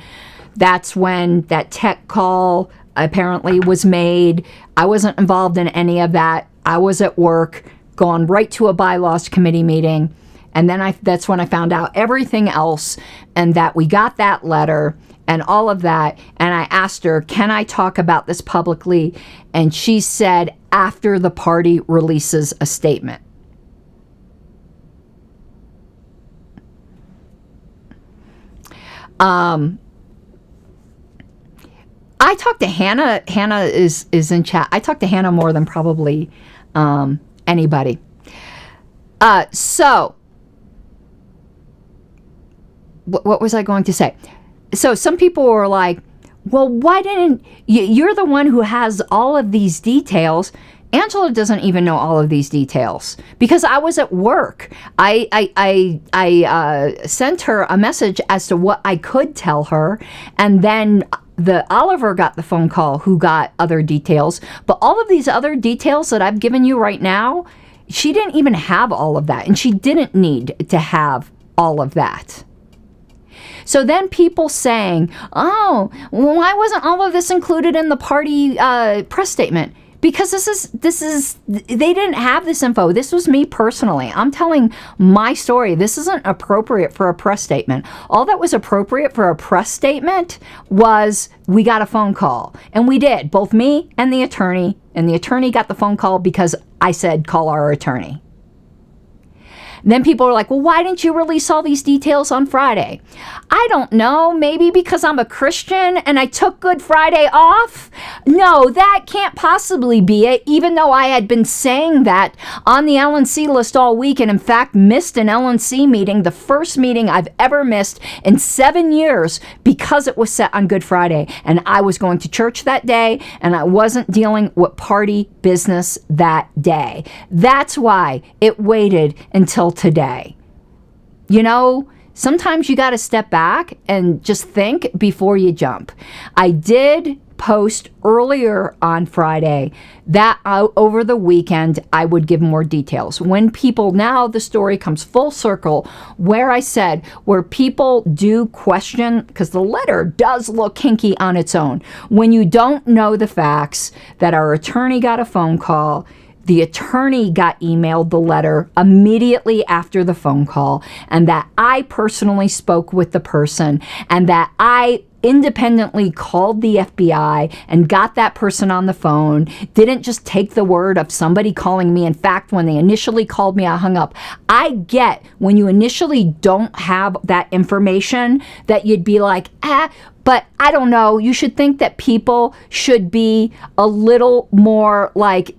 That's when that tech call apparently was made. I wasn't involved in any of that. I was at work, gone right to a bylaws committee meeting. And then that's when I found out everything else, and that we got that letter and all of that. And I asked her, can I talk about this publicly? And she said, after the party releases a statement. I talked to Hannah. Hannah is in chat. I talked to Hannah more than probably anybody. So what was I going to say? So some people were like, well, why didn't you're the one who has all of these details. Angela doesn't even know all of these details, because I was at work. I sent her a message as to what I could tell her, and then the Oliver got the phone call who got other details. But all of these other details that I've given you right now, she didn't even have all of that, and she didn't need to have all of that. So then people saying, oh, why wasn't all of this included in the party press statement? Because this is they didn't have this info. This was me personally. I'm telling my story. This isn't appropriate for a press statement. All that was appropriate for a press statement was we got a phone call. And we did, both me and the attorney. And the attorney got the phone call because I said, call our attorney. Then people are like, well, why didn't you release all these details on Friday? I don't know. Maybe because I'm a Christian and I took Good Friday off? No, that can't possibly be it, even though I had been saying that on the LNC list all week, and in fact missed an LNC meeting, the first meeting I've ever missed in 7 years, because it was set on Good Friday. And I was going to church that day, and I wasn't dealing with party business that day. That's why it waited until today. You know, sometimes you got to step back and just think before you jump. I did post earlier on Friday that over the weekend I would give more details. When people, now the story comes full circle, where I said, where people do question, because the letter does look hinky on its own, when you don't know the facts, that our attorney got a phone call, the attorney got emailed the letter immediately after the phone call, and that I personally spoke with the person, and that I independently called the FBI and got that person on the phone, didn't just take the word of somebody calling me. In fact, when they initially called me, I hung up. I get when you initially don't have that information that you'd be like, but I don't know. You should think that people should be a little more like,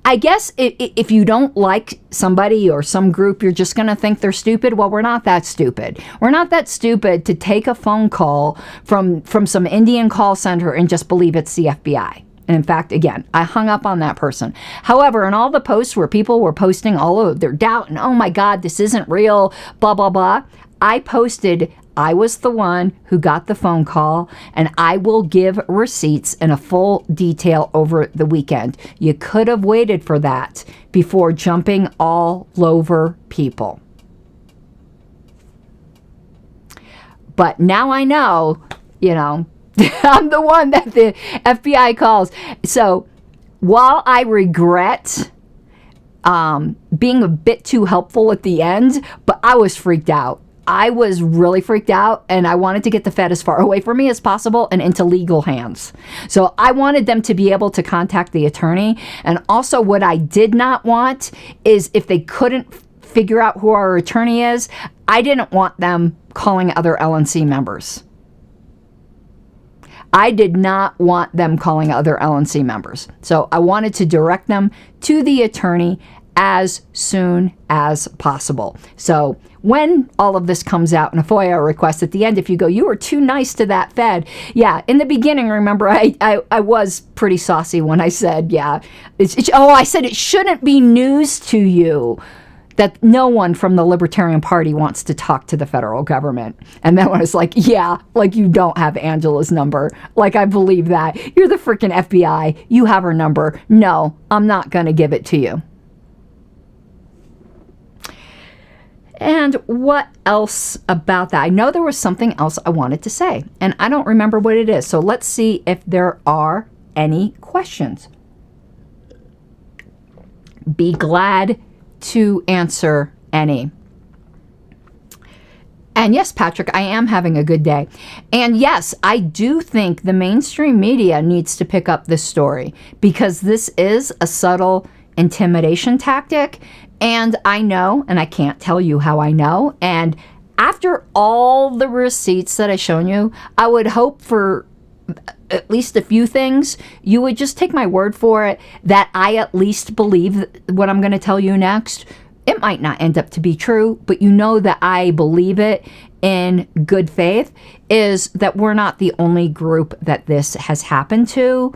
I guess if you don't like somebody or some group, you're just going to think they're stupid. Well, we're not that stupid. We're not that stupid to take a phone call from some Indian call center and just believe it's the FBI. And in fact, again, I hung up on that person. However, in all the posts where people were posting all of their doubt and, oh my God, this isn't real, blah, blah, blah, I posted, I was the one who got the phone call, and I will give receipts in a full detail over the weekend. You could have waited for that before jumping all over people. But now I know, I'm the one that the FBI calls. So while I regret being a bit too helpful at the end, but I was freaked out. I was really freaked out, and I wanted to get the Fed as far away from me as possible and into legal hands. So I wanted them to be able to contact the attorney. And also what I did not want is, if they couldn't figure out who our attorney is, I didn't want them calling other LNC members. I did not want them calling other LNC members. So I wanted to direct them to the attorney as soon as possible. So when all of this comes out in a FOIA request at the end, if you go, you were too nice to that Fed. Yeah, in the beginning, remember, I was pretty saucy when I said, I said it shouldn't be news to you that no one from the Libertarian Party wants to talk to the federal government. And then when I was like, like you don't have Angela's number. Like, I believe that. You're the freaking FBI. You have her number. No, I'm not going to give it to you. And what else about that? I know there was something else I wanted to say, and I don't remember what it is. So let's see if there are any questions. Be glad to answer any. And yes, Patrick, I am having a good day. And yes, I do think the mainstream media needs to pick up this story, because this is a subtle intimidation tactic. And I know, and I can't tell you how I know, and after all the receipts that I've shown you, I would hope for at least a few things. You would just take my word for it that I at least believe what I'm going to tell you next. It might not end up to be true, but you know that I believe it in good faith, is that we're not the only group that this has happened to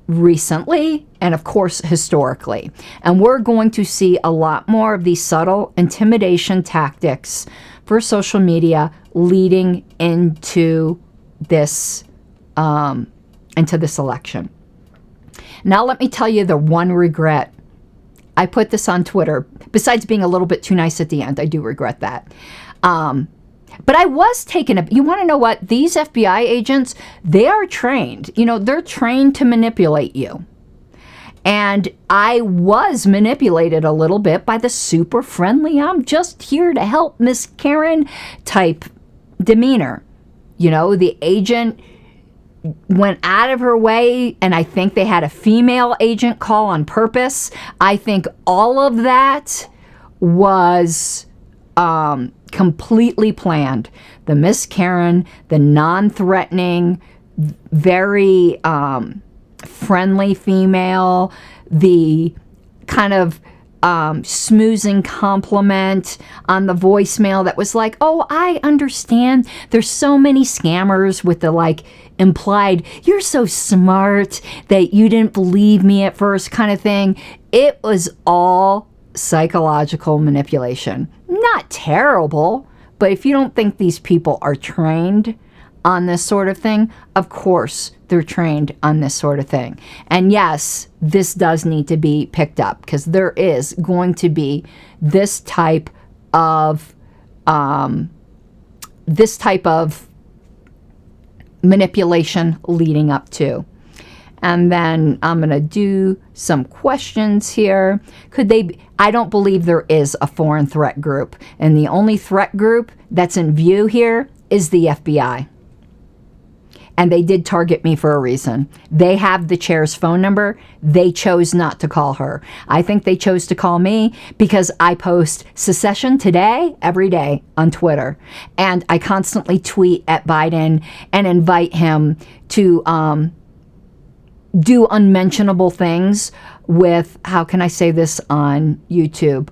recently, and of course historically. And we're going to see a lot more of these subtle intimidation tactics for social media leading into this election. Now let me tell you the one regret. I put this on Twitter. Besides being a little bit too nice at the end, I do regret that. But I was taken. You want to know what? These FBI agents, they are trained. They're trained to manipulate you. And I was manipulated a little bit by the super friendly, I'm just here to help Miss Karen type demeanor. The agent went out of her way, and I think they had a female agent call on purpose. I think all of that was completely planned. The Miss Karen, the non-threatening, very friendly female, the kind of smoozing compliment on the voicemail that was like, oh, I understand there's so many scammers, with the implied, you're so smart that you didn't believe me at first kind of thing. It was all psychological manipulation. Not terrible, but if you don't think these people are trained on this sort of thing, of course they're trained on this sort of thing. And yes, this does need to be picked up, because there is going to be this type of manipulation leading up to. and then I'm going to do some questions here. Could they be, I don't believe there is a foreign threat group, and the only threat group that's in view here is the FBI. And they did target me for a reason. They have the chair's phone number. They chose not to call her. I think they chose to call me because I post Secession Today every day on Twitter. And I constantly tweet at Biden and invite him to do unmentionable things with, how can I say this on YouTube?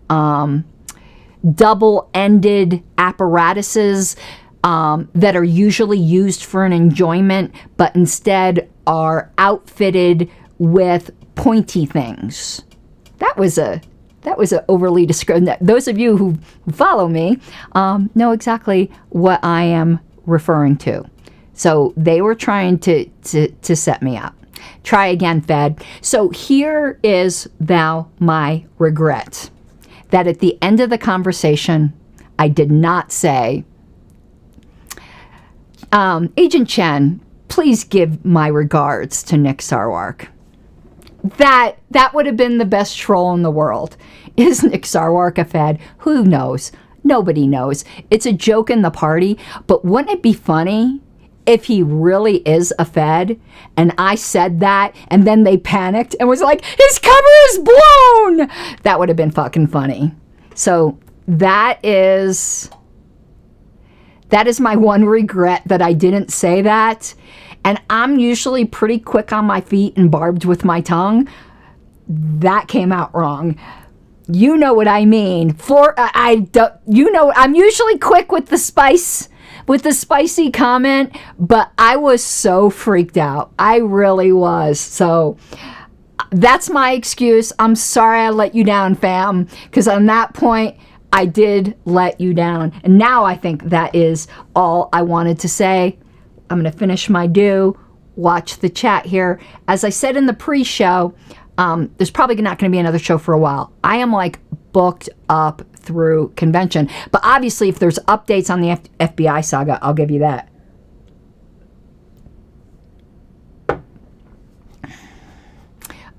Double-ended apparatuses that are usually used for an enjoyment, but instead are outfitted with pointy things. That was a overly described. Those of you who follow me know exactly what I am referring to. So they were trying to set me up. Try again, Fed. So here is thou my regret, that at the end of the conversation, I did not say, Agent Chen, please give my regards to Nick Sarwark. That would have been the best troll in the world. Is Nick Sarwark a Fed? Who knows? Nobody knows. It's a joke in the party, but wouldn't it be funny if he really is a Fed and I said that and then they panicked and was like, his cover is blown? That would have been fucking funny. So that is my one regret, that I didn't say that. And I'm usually pretty quick on my feet and barbed with my tongue. That came out wrong. You know what I mean. I'm usually quick with the spicy comment, but I was so freaked out. I really was. So that's my excuse. I'm sorry I let you down, fam, because on that point, I did let you down. And now I think that is all I wanted to say. I'm going to finish my due, watch the chat here. As I said in the pre-show, there's probably not going to be another show for a while. I am like booked up through convention. But obviously, if there's updates on the FBI saga, I'll give you that.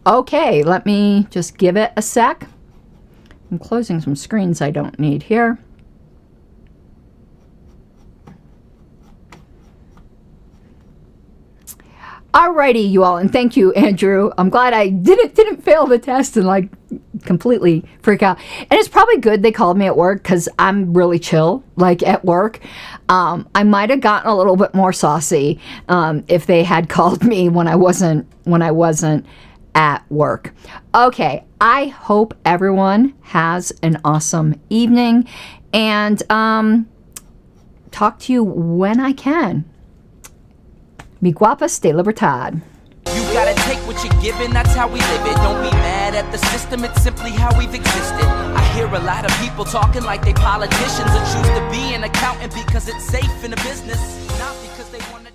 Okay, let me just give it a sec. I'm closing some screens I don't need here. Alrighty, you all, and thank you, Andrew. I'm glad I didn't fail the test and like completely freak out. And it's probably good they called me at work because I'm really chill, like at work. I might have gotten a little bit more saucy if they had called me when I wasn't at work. Okay, I hope everyone has an awesome evening, and talk to you when I can. Mi guapa, stay libertad. You gotta take what you're given, that's how we live it. Don't be mad at the system, it's simply how we've existed. I hear a lot of people talking like they politicians, or choose to be an accountant because it's safe in the business, not because they want to